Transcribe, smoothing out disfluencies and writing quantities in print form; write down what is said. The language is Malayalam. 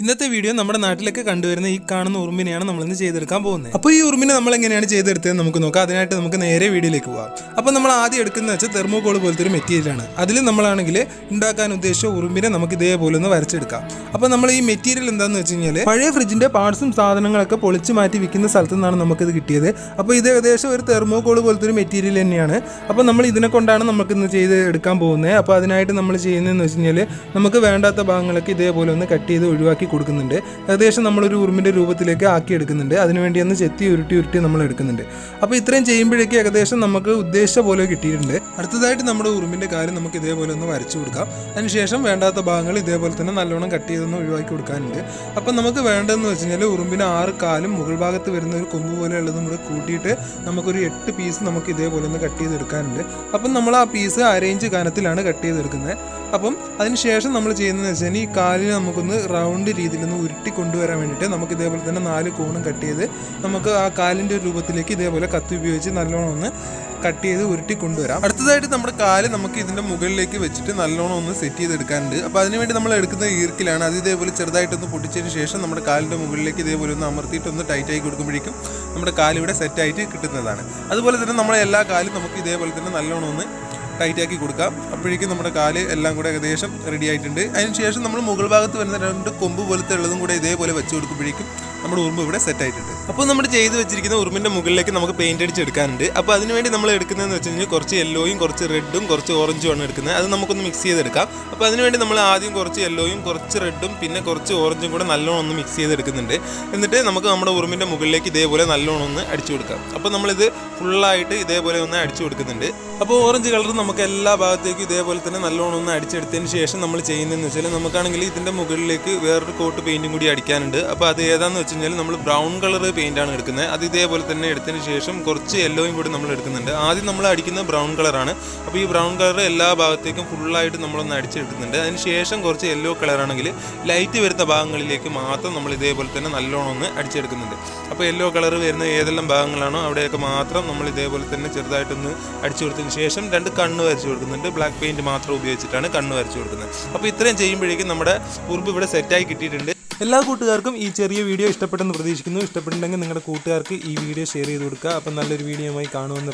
ഇന്നത്തെ വീഡിയോ നമ്മുടെ നാട്ടിലൊക്കെ കണ്ടുവരുന്ന ഈ കാണുന്ന ഉറുമ്പിനെയാണ് നമ്മൾ ഇന്ന് ചെയ്തെടുക്കാൻ പോകുന്നത്. അപ്പോൾ ഈ ഉറുമ്പിനെ നമ്മൾ എങ്ങനെയാണ് ചെയ്തെടുത്തത് നമുക്ക് നോക്കാം. അതിനായിട്ട് നമുക്ക് നേരെ വീഡിയോയിലേക്ക് പോകാം. അപ്പോൾ നമ്മൾ ആദ്യം എടുക്കുന്നത് വെച്ചാൽ തെർമോകോൾ പോലത്തെ ഒരു മെറ്റീരിയലാണ്. അതിൽ നമ്മളാണെങ്കിൽ ഉണ്ടാക്കാൻ ഉദ്ദേശിച്ച ഉറുമ്പിനെ നമുക്ക് ഇതേപോലെ ഒന്ന് വരച്ചെടുക്കാം. അപ്പോൾ നമ്മൾ ഈ മെറ്റീരിയൽ എന്താണെന്ന് വെച്ച് കഴിഞ്ഞാൽ പഴയ ഫ്രിഡ്ജിന്റെ പാർട്സും സാധനങ്ങളൊക്കെ പൊളിച്ച് മാറ്റി വിൽക്കുന്ന സ്ഥലത്തു നിന്നാണ് നമുക്കിത് കിട്ടിയത്. അപ്പോൾ ഇത് ഏകദേശം ഒരു തെർമോകോൾ പോലത്തെ ഒരു മെറ്റീരിയൽ തന്നെയാണ്. അപ്പോൾ നമ്മൾ ഇതിനെ കൊണ്ടാണ് നമുക്കിന്ന് ചെയ്ത് എടുക്കാൻ പോകുന്നത്. അപ്പോൾ അതിനായിട്ട് നമ്മൾ ചെയ്യുന്നതെന്ന് വെച്ച് കഴിഞ്ഞാൽ നമുക്ക് വേണ്ടാത്ത ഭാഗങ്ങളൊക്കെ ഇതേപോലെ ഒന്ന് കട്ട് ചെയ്ത് ഒഴിവാക്കി കൊടുക്കുന്നുണ്ട്. ഏകദേശം നമ്മളൊരു ഉറുമ്പിന്റെ രൂപത്തിലേക്ക് ആക്കി എടുക്കുന്നുണ്ട്. അതിനുവേണ്ടി ഒന്ന് ചെത്തി ഉരുട്ടി നമ്മൾ എടുക്കുന്നുണ്ട്. അപ്പോൾ ഇത്രയും ചെയ്യുമ്പോഴേക്കും ഏകദേശം നമുക്ക് ഉദ്ദേശിച്ച പോലെ കിട്ടിയിട്ടുണ്ട്. അടുത്തതായിട്ട് നമ്മുടെ ഉറുമ്പിന്റെ കാര്യം നമുക്ക് ഇതേപോലെ ഒന്ന് വരച്ചു കൊടുക്കാം. അതിനുശേഷം വേണ്ടാത്ത ഭാഗങ്ങൾ ഇതേപോലെ തന്നെ നല്ലോണം കട്ട് ചെയ്തൊന്ന് ഒഴിവാക്കി കൊടുക്കാനുണ്ട്. അപ്പം നമുക്ക് വേണ്ടതെന്ന് വെച്ച് കഴിഞ്ഞാൽ ഉറുമ്പിന് 6 കാലും മുകൾ ഭാഗത്ത് വരുന്ന ഒരു കൊമ്പ് പോലെ ഉള്ളതും കൂടെ കൂട്ടിയിട്ട് നമുക്കൊരു 8 പീസ് നമുക്ക് ഇതേപോലെ ഒന്ന് കട്ട് ചെയ്തെടുക്കാനുണ്ട്. അപ്പം നമ്മൾ ആ പീസ് അരയിഞ്ച് കനത്തിലാണ് കട്ട് ചെയ്തെടുക്കുന്നത്. അപ്പം അതിനുശേഷം നമ്മൾ ചെയ്യുന്നതെന്ന് വെച്ചാൽ ഈ കാലിന് നമുക്കൊന്ന് റൗണ്ട് രീതിയിലൊന്ന് ഉരുട്ടി കൊണ്ടുവരാൻ വേണ്ടിയിട്ട് നമുക്ക് ഇതേപോലെ തന്നെ 4 കോണും കട്ട് ചെയ്ത് നമുക്ക് ആ കാലിൻ്റെ രൂപത്തിലേക്ക് ഇതേപോലെ കത്തി ഉപയോഗിച്ച് നല്ലോണം ഒന്ന് കട്ട് ചെയ്ത് ഉരുട്ടി കൊണ്ടുവരാം. അടുത്തതായിട്ട് നമ്മുടെ കാല് നമുക്ക് ഇതിൻ്റെ മുകളിലേക്ക് വെച്ചിട്ട് നല്ലോണം ഒന്ന് സെറ്റ് ചെയ്തെടുക്കാനുണ്ട്. അപ്പോൾ അതിനുവേണ്ടി നമ്മൾ എടുക്കുന്ന ഈർക്കിലാണ്. അത് ഇതേപോലെ ചെറുതായിട്ടൊന്ന് പൊട്ടിച്ചതിന് ശേഷം നമ്മുടെ കാലിൻ്റെ മുകളിലേക്ക് ഇതേപോലെ ഒന്ന് അമർത്തിയിട്ട് ഒന്ന് ടൈറ്റായി കൊടുക്കുമ്പോഴേക്കും നമ്മുടെ കാലിവിടെ സെറ്റായിട്ട് കിട്ടുന്നതാണ്. അതുപോലെ തന്നെ നമ്മുടെ എല്ലാ കാലും നമുക്ക് ഇതേപോലെ തന്നെ നല്ലോണം ഒന്ന് ടൈറ്റാക്കി കൊടുക്കാം. അപ്പോഴേക്കും നമ്മുടെ കാല് എല്ലാം കൂടെ ഏകദേശം റെഡി ആയിട്ടുണ്ട്. അതിനുശേഷം നമ്മൾ മുകൾ ഭാഗത്ത് വരുന്ന 2 കൊമ്പ് പോലത്തെ ഉള്ളതും കൂടെ ഇതേപോലെ വെച്ച് കൊടുക്കുമ്പോഴേക്കും നമ്മുടെ ഉറുമ്പ് ഇവിടെ സെറ്റ് ആയിട്ടുണ്ട്. അപ്പോൾ നമ്മൾ ചെയ്ത് വെച്ചിരിക്കുന്ന ഉറുമ്പിൻ്റെ മുകളിലേക്ക് നമുക്ക് പെയിന്റ് അടിച്ചെടുക്കാനുണ്ട്. അപ്പോൾ അതിനുവേണ്ടി നമ്മൾ എടുക്കുന്നതെന്ന് വെച്ച് കഴിഞ്ഞാൽ കുറച്ച് യെല്ലോയും കുറച്ച് റെഡും കുറച്ച് ഓറഞ്ചും ആണ് എടുക്കുന്നത്. അത് നമുക്കൊന്ന് മിക്സ് ചെയ്തെടുക്കാം. അപ്പോൾ അതിനുവേണ്ടി നമ്മൾ ആദ്യം കുറച്ച് യെല്ലോയും കുറച്ച് റെഡും പിന്നെ കുറച്ച് ഓറഞ്ചും കൂടെ നല്ലോണം ഒന്ന് മിക്സ് ചെയ്തെടുക്കുന്നുണ്ട്. എന്നിട്ട് നമുക്ക് നമ്മുടെ ഉറുമ്പിൻ്റെ മുകളിലേക്ക് ഇതേപോലെ നല്ലോണം ഒന്ന് അടിച്ചു കൊടുക്കാം. അപ്പോൾ നമ്മളിത് ഫുള്ളായിട്ട് ഇതേപോലെ ഒന്ന് അടിച്ചു കൊടുക്കുന്നുണ്ട്. അപ്പോൾ ഓറഞ്ച് കളർ നമുക്ക് എല്ലാ ഭാഗത്തേക്കും ഇതേപോലെ തന്നെ നല്ലോണം ഒന്ന് അടിച്ചെടുത്തതിന് ശേഷം നമ്മൾ ചെയ്യുന്നതെന്ന് വെച്ചാൽ നമുക്കാണെങ്കിൽ ഇതിൻ്റെ മുകളിലേക്ക് വേറൊരു കോട്ട് പെയിൻറ്റും കൂടി അടിക്കാനുണ്ട്. അപ്പോൾ അത് ഏതാണെന്ന് വെച്ച് കഴിഞ്ഞാൽ നമ്മൾ ബ്രൗൺ കളർ പെയിൻ്റാണ് എടുക്കുന്നത്. അത് ഇതേപോലെ തന്നെ എടുത്തതിന് ശേഷം കുറച്ച് യെല്ലോയും കൂടി നമ്മൾ എടുക്കുന്നുണ്ട്. ആദ്യം നമ്മൾ അടിക്കുന്നത് ബ്രൗൺ കളറാണ്. അപ്പോൾ ഈ ബ്രൗൺ കളർ എല്ലാ ഭാഗത്തേക്കും ഫുള്ളായിട്ട് നമ്മളൊന്ന് അടിച്ചെടുക്കുന്നുണ്ട്. അതിന് ശേഷം കുറച്ച് യെല്ലോ കളറാണെങ്കിൽ ലൈറ്റ് വരുന്ന ഭാഗങ്ങളിലേക്ക് മാത്രം നമ്മൾ ഇതേപോലെ തന്നെ നല്ലോണം ഒന്ന് അടിച്ചെടുക്കുന്നുണ്ട്. അപ്പോൾ യെല്ലോ കളർ വരുന്ന ഏതെല്ലാം ഭാഗങ്ങളാണോ അവിടെയൊക്കെ മാത്രം നമ്മൾ ഇതേപോലെ തന്നെ ചെറുതായിട്ടൊന്ന് അടിച്ചു കൊടുത്തതിന് ശേഷം 2 കണ്ണ് വരച്ചു കൊടുക്കുന്നുണ്ട്. ബ്ലാക്ക് പെയിൻറ്റ് മാത്രം ഉപയോഗിച്ചിട്ടാണ് കണ്ണ് വരച്ചു കൊടുക്കുന്നത്. അപ്പോൾ ഇത്രയും ചെയ്യുമ്പോഴേക്കും നമ്മുടെ ഉറുമ്പ് ഇവിടെ സെറ്റായി കിട്ടിയിട്ടുണ്ട്. എല്ലാ കൂട്ടുകാർക്കും ഈ ചെറിയ വീഡിയോ ഇഷ്ടപ്പെട്ടെന്ന് പ്രതീക്ഷിക്കുന്നു. ഇഷ്ടപ്പെട്ടുണ്ടെങ്കിൽ നിങ്ങളുടെ കൂട്ടുകാർക്ക് ഈ വീഡിയോ ഷെയർ ചെയ്ത് കൊടുക്കുക. അപ്പം നല്ലൊരു വീഡിയോയുമായി കാണുമെന്ന്